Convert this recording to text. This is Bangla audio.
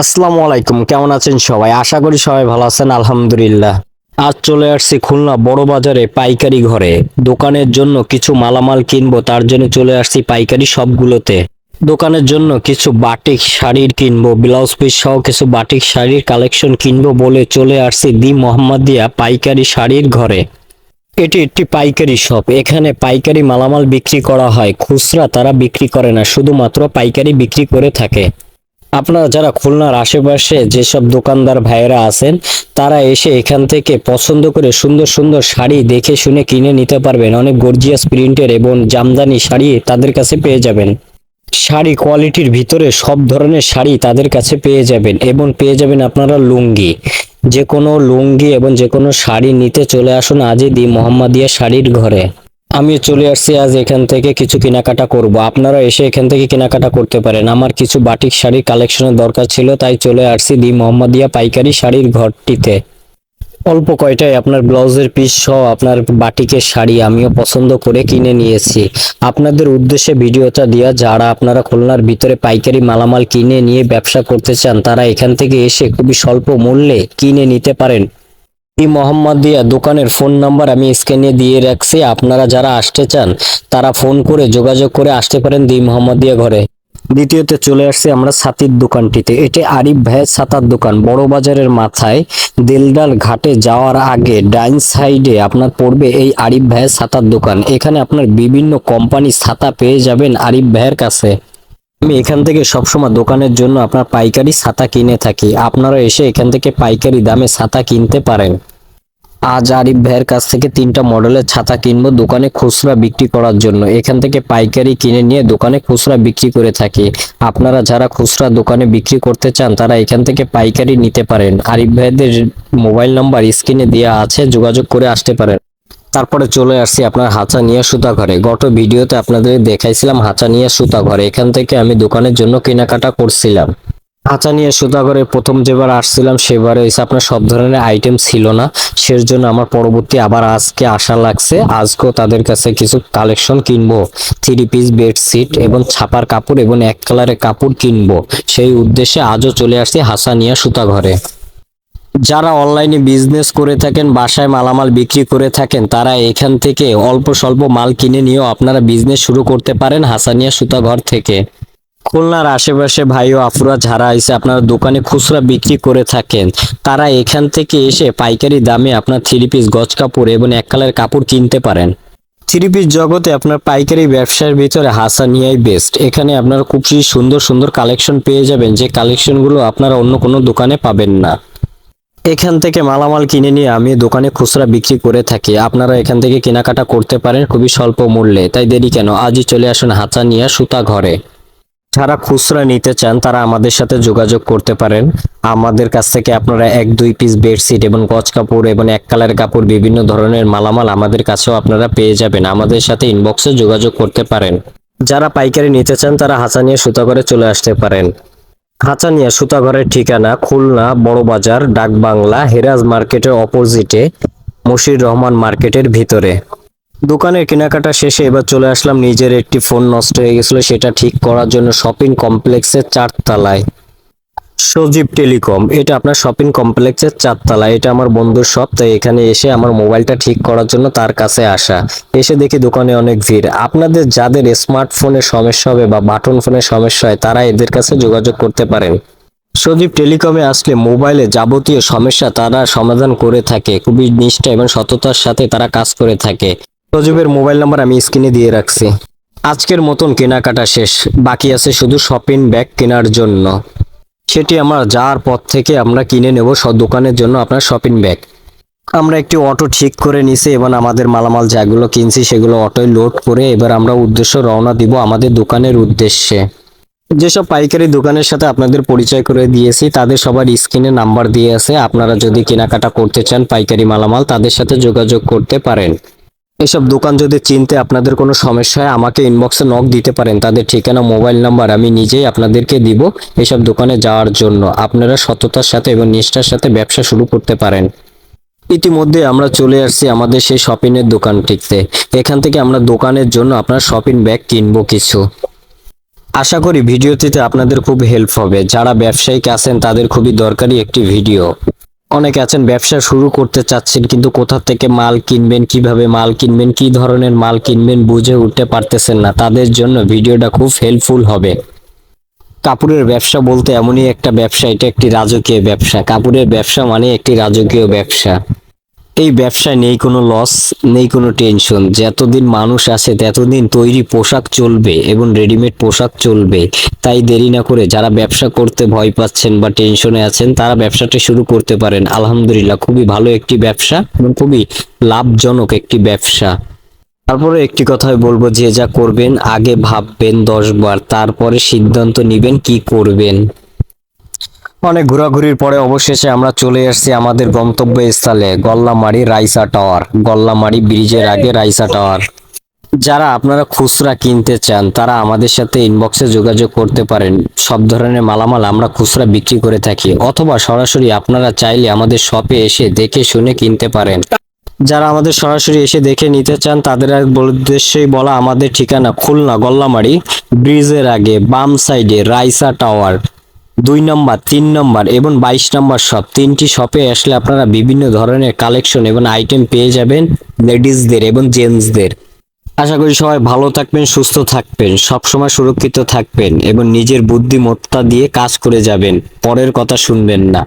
আসসালামু আলাইকুম, কেমন আছেন সবাই? আশা করি সবাই ভালো আছেন। আলহামদুলিল্লাহ। আজ চলে আসছি খুলনা বড় বাজারে পাইকারি ঘরে। দোকানের জন্য কিছু মালামাল কিনবো, তার জন্য চলে আসছি পাইকারি সবগুলোতে। দোকানের জন্য কিছু বাটিক শাড়ির কিনবো, ব্লাউজ পিস সহ কিছু বাটিক শাড়ির কালেকশন কিনবো বলে চলে আসছি দি মোহাম্মদিয়া পাইকারি শাড়ির ঘরে। এটি একটি পাইকারি শপ। এখানে পাইকারি মালামাল বিক্রি করা হয়, খুচরা তারা বিক্রি করে না, শুধুমাত্র পাইকারি বিক্রি করে থাকে। আপনারা যারা খুলনার আশেপাশে যেসব দোকানদার ভাইয়েরা আছেন, তারা এসে এখান থেকে পছন্দ করে সুন্দর সুন্দর শাড়ি দেখে শুনে কিনে নিতে পারবেন। অনেক গর্জিয়াস প্রিন্টের এবং জামদানি শাড়ি তাদের কাছে পেয়ে যাবেন। শাড়ি কোয়ালিটির ভিতরে সব ধরনের শাড়ি তাদের কাছে পেয়ে যাবেন এবং পেয়ে যাবেন আপনারা লুঙ্গি। যে কোনো লুঙ্গি এবং যে কোনো শাড়ি নিতে চলে আসুন আজই দি মোহাম্মদিয়া শাড়ির ঘরে। আমি চলে আসছি আজ এখান থেকে কিছু কেনাকাটা করব। আপনারা এসে এখান থেকে কেনাকাটা করতে পারেন। আমার কিছু বাটিক শাড়ির কালেকশনের দরকার ছিল, তাই চলে আসছি দি মোহাম্মদিয়া পাইকারি শাড়ির ঘরটিতে। অল্প কয়টায় আপনার ব্লাউজের পিস সহ আপনার বাটিকের শাড়ি আমিও পছন্দ করে কিনে নিয়েছি। আপনাদের উদ্দেশ্যে ভিডিওটা দেওয়া, যারা আপনারা খুলনার ভিতরে পাইকারি মালামাল কিনে নিয়ে ব্যবসা করতে চান, তারা এখান থেকে এসে খুবই স্বল্প মূল্যে কিনে নিতে পারেন। এই মোহাম্মদিয়া দোকানের ফোন নাম্বার আমি স্ক্রিনে দিয়ে রাখছি। আপনারা যারা আসতে চান তারা ফোন করে যোগাযোগ করে আসতে পারেন দি মোহাম্মদিয়া ঘরে। দ্বিতীয়তে চলে আসছি আমরা ছাতির দোকানটিতে। এটি আরিফ ভাইয়ের ছাতার দোকান। বড় বাজারের মাথায় দিলদাল ঘাটে যাওয়ার আগে ডাইন সাইডে আপনার পড়বে এই আরিফ ভাইয়ের ছাতার দোকান। এখানে আপনার বিভিন্ন কোম্পানির ছাতা পেয়ে যাবেন আরিফ ভাইয়ের কাছে। আমি এখান থেকে সবসময় দোকানের জন্য আপনার পাইকারি ছাতা কিনে থাকি। আপনারা এসে এখান থেকে পাইকারি দামে ছাতা কিনতে পারেন। আজ আরিফ ভাইয়ের কাছ থেকে 3টা মডেলের ছাতা কিনবো দোকানে খুচরা বিক্রি করার জন্য। এখান থেকে পাইকারি কিনে নিয়ে দোকানে খুচরা বিক্রি করে থাকি। আপনারা যারা খুচরা দোকানে বিক্রি করতে চান তারা এখান থেকে পাইকারি নিতে পারেন। আরিফ ভাইদের মোবাইল নাম্বার স্ক্রিনে দেওয়া আছে, যোগাযোগ করে আসতে পারেন। তারপরে চলে আসছি আপনার হাচানিয়া সুতা ঘরে। গত ভিডিওতে আপনাদের দেখাইছিলাম হাচানিয়া সুতা ঘরে। এখান থেকে আমি দোকানের জন্য কেনাকাটা করছিলাম। হাচানিয়া সুতা ঘরে প্রথম যেবার আসছিলাম সেবারে হয়েছে আপনার সব ধরনের আইটেম ছিল না, সের জন্য আমার পরবর্তী আবার আজকে আসা লাগছে। আজকেও তাদের কাছে কিছু কালেকশন কিনবো, 3 পিস বেডশিট এবং ছাপার কাপড় এবং এক কালারের কাপড় কিনবো। সেই উদ্দেশ্যে আজও চলে আসছি হাসানিয়া সুতা ঘরে। যারা অনলাইনে বিজনেস করে থাকেন, বাসায় মালামাল বিক্রি করে থাকেন, তারা এখান থেকে অল্প স্বল্প মাল কিনে নিয়েও আপনারা বিজনেস শুরু করতে পারেন হাসানিয়া সুতাঘর থেকে। খুলনার আশেপাশে ভাই ও আফুরা যারা এসে আপনার দোকানে খুচরা বিক্রি করে থাকেন, তারা এখান থেকে এসে পাইকারি দামে আপনার 3 পিস গজ কাপড় এবং এক কালার কাপড় কিনতে পারেন। 3 পিস জগতে আপনার পাইকারি ব্যবসার ভিতরে হাসানিয়াই বেস্ট। এখানে আপনারা খুব সুন্দর সুন্দর কালেকশন পেয়ে যাবেন, যে কালেকশনগুলো আপনারা অন্য কোনো দোকানে পাবেন না। এখান থেকে মালামাল কিনে নিয়ে আমি দোকানে খুচরা বিক্রি করে থাকি। আপনারা এখান থেকে কেনাকাটা করতে পারেন খুবই স্বল্প মূল্যে। তাই দেরি কেন, আজই চলে আসুন হাসানিয়া সুতা ঘরে। যারা খুচরা নিতে চান তারা আমাদের সাথে যোগাযোগ করতে পারেন। আমাদের কাছ থেকে আপনারা 1-2 পিস বেডশিট এবং গজ কাপড় এবং এক কালার কাপড় বিভিন্ন ধরনের মালামাল আমাদের কাছেও আপনারা পেয়ে যাবেন। আমাদের সাথে ইনবক্সে যোগাযোগ করতে পারেন। যারা পাইকারি নিতে চান তারা হাসানিয়া সুতাঘরে চলে আসতে পারেন। হাসানিয়া সুতাঘরের ঠিকানা খুলনা বড় বাজার, ডাক বাংলা, হেরাজ মার্কেটের অপোজিটে, মশির রহমান মার্কেটের ভিতরে। দোকানের কেনাকাটা শেষে এবার চলে আসলাম, নিজের একটি ফোন নষ্ট হয়ে গেছিল সেটা ঠিক করার জন্য শপিং কমপ্লেক্সের 4তলায় সজীব টেলিকম। এটা আপনার শপিং কমপ্লেক্সের 4তলায়। এটা আমার বন্ধুর শপ, তাই এখানে এসে আমার মোবাইলটা ঠিক করার জন্য তার কাছে আসা। এসে দেখি দোকানে অনেক ভিড়। আপনাদের যাদের স্মার্টফোনের সমস্যা হবে বা বাটন ফোনের সমস্যা হয় তারা এদের কাছে যোগাযোগ করতে পারেন। সজীব টেলিকমে আসলে মোবাইলে যাবতীয় সমস্যা তারা সমাধান করে থাকে। খুবই নিষ্ঠা এবং সততার সাথে তারা কাজ করে থাকে। সজীবের মোবাইল নাম্বার আমি স্ক্রিনে দিয়ে রাখছি। আজকের মতন কেনাকাটা শেষ, বাকি আছে শুধু শপিং ব্যাগ কেনার জন্য। সেটি আমরা যাওয়ার পর থেকে আমরা কিনে নেব সব দোকানের জন্য আপনার শপিং ব্যাগ। আমরা একটি অটো ঠিক করে নিছি এবং আমাদের মালামাল যেগুলো কিনছি সেগুলো অটোয় লোড করে এবার আমরা রওনা দিব আমাদের দোকানের উদ্দেশ্যে। যেসব পাইকারি দোকানের সাথে আপনাদের পরিচয় করে দিয়েছি তাদের সবার স্ক্রিনে নাম্বার দিয়ে আছে। আপনারা যদি কেনাকাটা করতে চান পাইকারি মালামাল, তাদের সাথে যোগাযোগ করতে পারেন। এসব দোকান যদি চিনতে আপনাদের কোনো সমস্যা হয় আমাকে ইনবক্সে নক দিতে পারেন। তাদের ঠিকানা, মোবাইল নাম্বার আমি নিজেই আপনাদেরকে দিব। এসব দোকানে যাওয়ার জন্য আপনারা সততার সাথে এবং নিষ্ঠার সাথে ব্যবসা শুরু করতে পারেন। ইতিমধ্যে আমরা চলে আসছি আমাদের সেই শপিং এর দোকানটিতে। এখান থেকে আমরা দোকানের জন্য আপনার শপিং ব্যাগ কিনবো কিছু। আশা করি ভিডিওটিতে আপনাদের খুব হেল্প হবে। যারা ব্যবসায়িক আছেন তাদের খুবই দরকারি একটি ভিডিও। অনেকে আছেন ব্যবসা শুরু করতে চাচ্ছেন কিন্তু কোথা থেকে মাল কিনবেন, কিভাবে মাল কিনবেন, কি ধরনের মাল কিনবেন বুঝে উঠতে পারতেছেন না। তাদের জন্য ভিডিওটা খুব হেল্পফুল হবে। কাপড়ের ব্যবসা বলতে এমনই একটা ব্যবসা, এটা একটি রাজকীয় ব্যবসা। কাপড়ের ব্যবসা মানে একটি রাজকীয় ব্যবসা। এই ব্যবসায় নেই কোনো লস, নেই কোনো টেনশন। যতদিন মানুষ আছে ততদিন তৈরি পোশাক চলবে এবং রেডিমেড পোশাক চলবে। তাই দেরি না করে যারা ব্যবসা করতে ভয় পাচ্ছেন বা টেনশনে আছেন তারা ব্যবসাটা শুরু করতে পারেন। আলহামদুলিল্লাহ, খুবই ভালো একটি ব্যবসা এবং খুবই লাভজনক একটি ব্যবসা। তারপরে একটি কথাই বলবো, যে যা করবেন আগে ভাববেন 10 বার, তারপরে সিদ্ধান্ত নিবেন কি করবেন। অনেক ঘোরাঘুরির পরে অবশেষে আমরা চলে আসছি আমাদের গন্তব্যস্থলে, গল্লামারী রাইসা টাওয়ার। গল্লামারী ব্রিজের আগে রাইসা টাওয়ার। যারা আপনারা খুচরা কিনতে চান তারা আমাদের সাথে ইনবক্সে যোগাযোগ করতে পারেন। সব ধরনের মালামাল আমরা খুচরা বিক্রি করে থাকি, অথবা সরাসরি আপনারা চাইলে আমাদের শপে এসে দেখে শুনে কিনতে পারেন। যারা আমাদের সরাসরি এসে দেখে নিতে চান তাদের উদ্দেশ্যেই বলা, আমাদের ঠিকানা খুলনা গল্লামারী ব্রিজের আগে বাম সাইডে রাইসা টাওয়ার 2 নম্বর, 3 নম্বর এবং 22 নম্বর শপ। তিনটি শপে আসলে আপনারা বিভিন্ন ধরনের কালেকশন এবং আইটেম পেয়ে যাবেন, লেডিসদের এবং জেন্টসদের। আশা করি সবাই ভালো থাকবেন, সুস্থ থাকবেন, সবসময় সুরক্ষিত থাকবেন এবং নিজের বুদ্ধিমত্তা দিয়ে কাজ করে যাবেন, পরের কথা শুনবেন না।